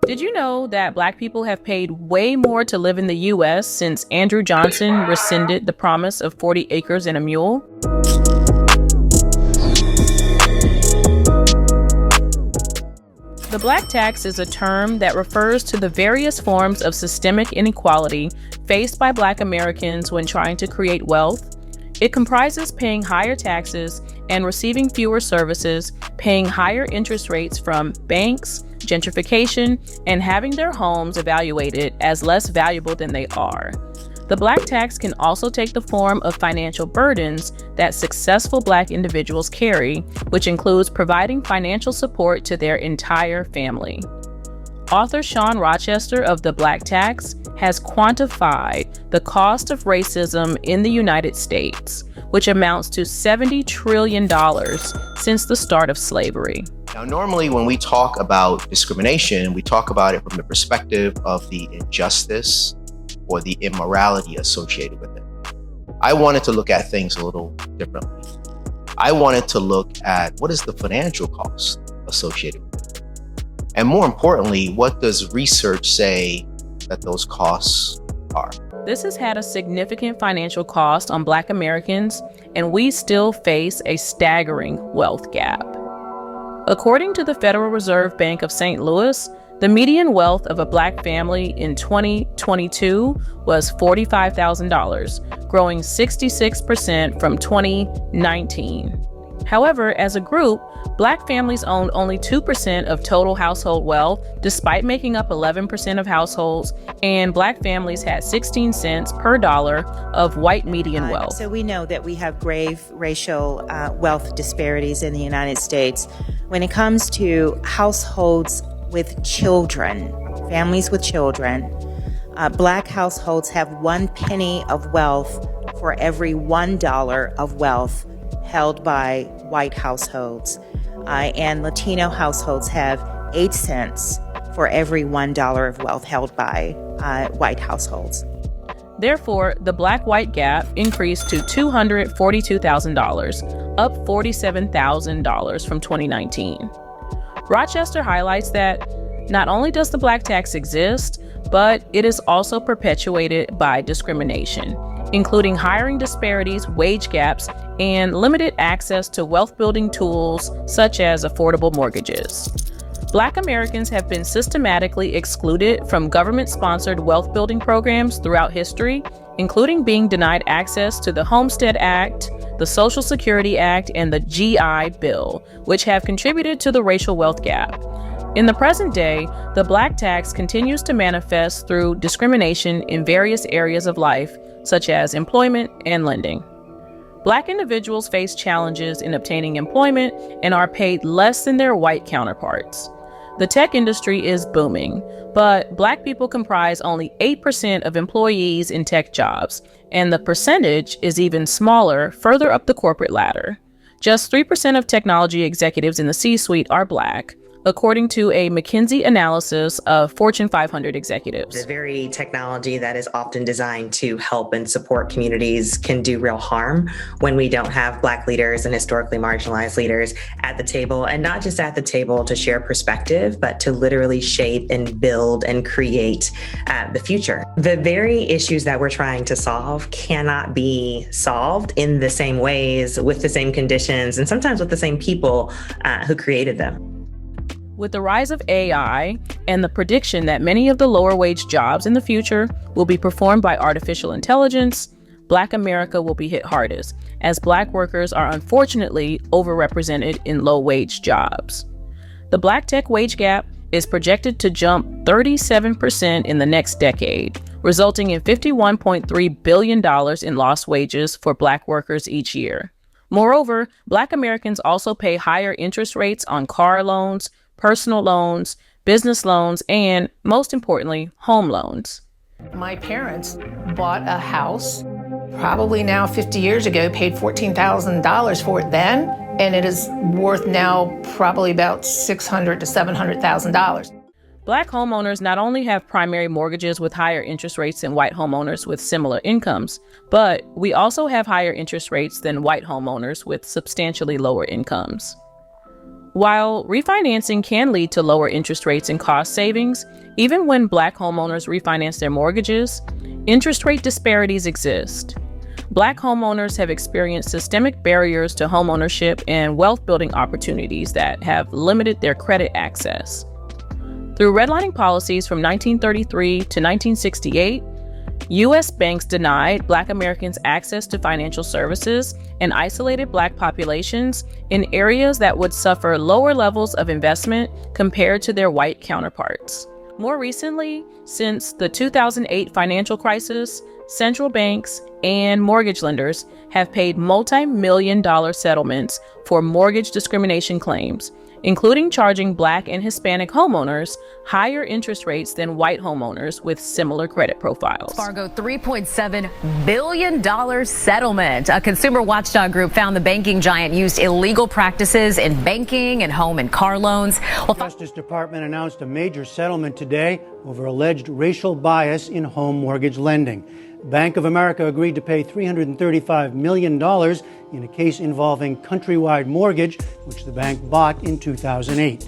Did you know that Black people have paid way more to live in the U.S. since Andrew Johnson rescinded the promise of 40 acres and a mule? The Black tax is a term that refers to the various forms of systemic inequality faced by Black Americans when trying to create wealth. It comprises paying higher taxes and receiving fewer services, paying higher interest rates from banks, gentrification, and having their homes evaluated as less valuable than they are. The Black tax can also take the form of financial burdens that successful Black individuals carry, which includes providing financial support to their entire family. Author Sean Rochester of The Black Tax has quantified the cost of racism in the United States, which amounts to $70 trillion since the start of slavery. Now, normally when we talk about discrimination, we talk about it from the perspective of the injustice or the immorality associated with it. I wanted to look at things a little differently. I wanted to look at what is the financial cost associated with it. And more importantly, what does research say that those costs are? This has had a significant financial cost on Black Americans, and we still face a staggering wealth gap. According to the Federal Reserve Bank of St. Louis, the median wealth of a Black family in 2022 was $45,000, growing 66% from 2019. However, as a group, Black families owned only 2% of total household wealth, despite making up 11% of households, and Black families had 16 cents per dollar of white median wealth. So we know that we have grave racial wealth disparities in the United States. When it comes to households with children, families with children, Black households have 1 penny of wealth for every $1 of wealth held by white households. And Latino households have 8 cents for every $1 of wealth held by white households. Therefore, the Black-white gap increased to $242,000, up $47,000 from 2019. Rochester highlights that not only does the Black tax exist, but it is also perpetuated by discrimination, including hiring disparities, wage gaps, and limited access to wealth-building tools such as affordable mortgages. Black Americans have been systematically excluded from government-sponsored wealth-building programs throughout history, including being denied access to the Homestead Act, the Social Security Act, and the GI Bill, which have contributed to the racial wealth gap. In the present day, the Black tax continues to manifest through discrimination in various areas of life, such as employment and lending. Black individuals face challenges in obtaining employment and are paid less than their white counterparts. The tech industry is booming, but Black people comprise only 8% of employees in tech jobs, and the percentage is even smaller further up the corporate ladder. Just 3% of technology executives in the C-suite are Black, according to a McKinsey analysis of Fortune 500 executives. The very technology that is often designed to help and support communities can do real harm when we don't have Black leaders and historically marginalized leaders at the table, and not just at the table to share perspective, but to literally shape and build and create the future. The very issues that we're trying to solve cannot be solved in the same ways, with the same conditions, and sometimes with the same people who created them. With the rise of AI and the prediction that many of the lower wage jobs in the future will be performed by artificial intelligence, Black America will be hit hardest, as Black workers are unfortunately overrepresented in low wage jobs. The Black tech wage gap is projected to jump 37% in the next decade, resulting in $51.3 billion in lost wages for Black workers each year. Moreover, Black Americans also pay higher interest rates on car loans, personal loans, business loans, and most importantly, home loans. My parents bought a house probably now 50 years ago, paid $14,000 for it then, and it is worth now probably about $600,000 to $700,000. Black homeowners not only have primary mortgages with higher interest rates than white homeowners with similar incomes, but we also have higher interest rates than white homeowners with substantially lower incomes. While refinancing can lead to lower interest rates and cost savings, even when Black homeowners refinance their mortgages, interest rate disparities exist. Black homeowners have experienced systemic barriers to homeownership and wealth-building opportunities that have limited their credit access. Through redlining policies from 1933 to 1968, U.S. banks denied Black Americans access to financial services and isolated Black populations in areas that would suffer lower levels of investment compared to their white counterparts. More recently, since the 2008 financial crisis, central banks and mortgage lenders have paid multi-million-dollar settlements for mortgage discrimination claims, including charging Black and Hispanic homeowners higher interest rates than white homeowners with similar credit profiles. Fargo $3.7 billion settlement. A consumer watchdog group found the banking giant used illegal practices in banking and home and car loans. The Justice Department announced a major settlement today over alleged racial bias in home mortgage lending. Bank of America agreed to pay $335 million in a case involving Countrywide Mortgage, which the bank bought in 2008.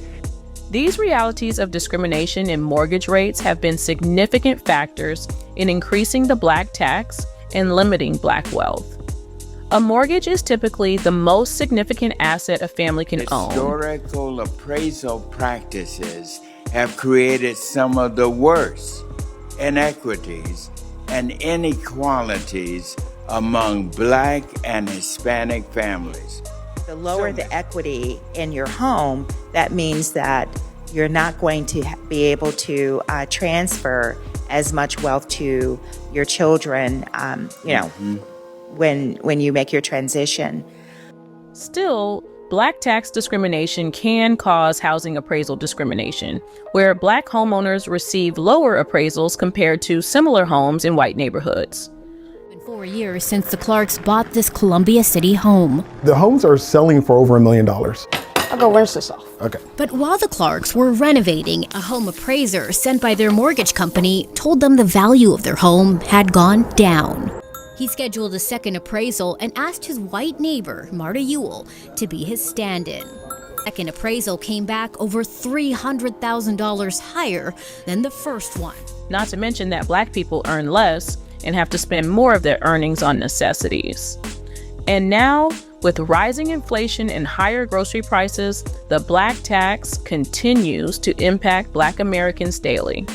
These realities of discrimination in mortgage rates have been significant factors in increasing the Black tax and limiting Black wealth. A mortgage is typically the most significant asset a family can own. Historical appraisal practices have created some of the worst inequities and inequalities among Black and Hispanic families. The lower the equity in your home, that means that you're not going to be able to transfer as much wealth to your children, when you make your transition. Still, Black tax discrimination can cause housing appraisal discrimination, where Black homeowners receive lower appraisals compared to similar homes in white neighborhoods. It's been 4 years since the Clarks bought this Columbia City home. The homes are selling for over $1 million. I'll go rinse this off. Okay. But while the Clarks were renovating, a home appraiser sent by their mortgage company told them the value of their home had gone down. He scheduled a second appraisal and asked his white neighbor, Marta Ewell, to be his stand-in. Second appraisal came back over $300,000 higher than the first one. Not to mention that Black people earn less and have to spend more of their earnings on necessities. And now, with rising inflation and higher grocery prices, the Black tax continues to impact Black Americans daily.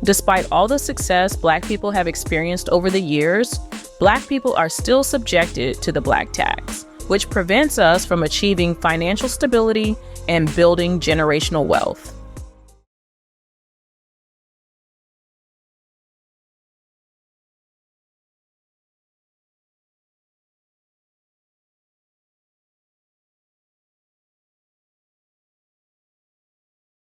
Despite all the success Black people have experienced over the years, Black people are still subjected to the Black tax, which prevents us from achieving financial stability and building generational wealth.